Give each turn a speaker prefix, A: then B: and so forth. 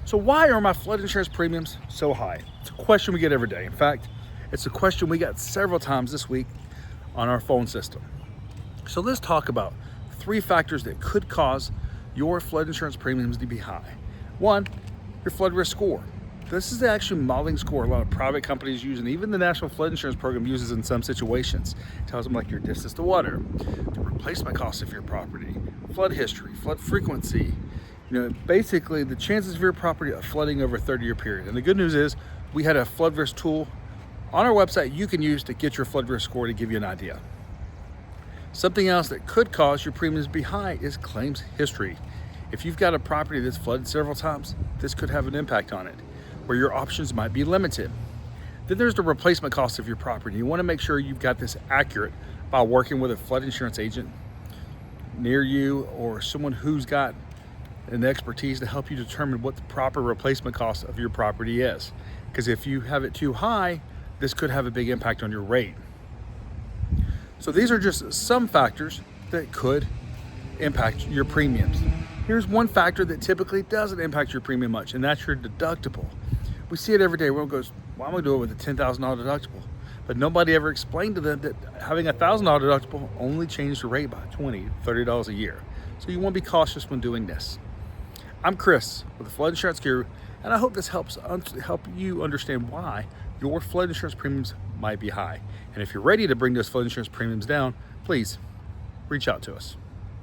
A: So why are my flood insurance premiums so high? It's a question we get every day. In fact, it's a question we got several times this week on our phone system. So let's talk about 3 factors that could cause your flood insurance premiums to be high. 1, your flood risk score. This is the actual modeling score a lot of private companies use, and even the National Flood Insurance Program uses in some situations. It tells them like your distance to water, the replacement cost of your property, flood history, flood frequency, basically the chances of your property of flooding over a 30-year period. And the good news is we had a flood risk tool on our website you can use to get your flood risk score to give you an idea. Something else that could cause your premiums to be high is claims history. If you've got a property that's flooded several times, this could have an impact on it, where your options might be limited. Then there's the replacement cost of your property. You want to make sure you've got this accurate by working with a flood insurance agent near you or someone who's got an expertise to help you determine what the proper replacement cost of your property is. Because if you have it too high, this could have a big impact on your rate. So these are just some factors that could impact your premiums. Here's one factor that typically doesn't impact your premium much, and that's your deductible. We see it every day. Everyone goes, well, I'm gonna do it with a $10,000 deductible. But nobody ever explained to them that having a $1,000 deductible only changed the rate by $20, $30 a year. So you wanna be cautious when doing this. I'm Chris with the Flood Insurance Guru, and I hope this helps help you understand why your flood insurance premiums might be high. And if you're ready to bring those flood insurance premiums down, please reach out to us.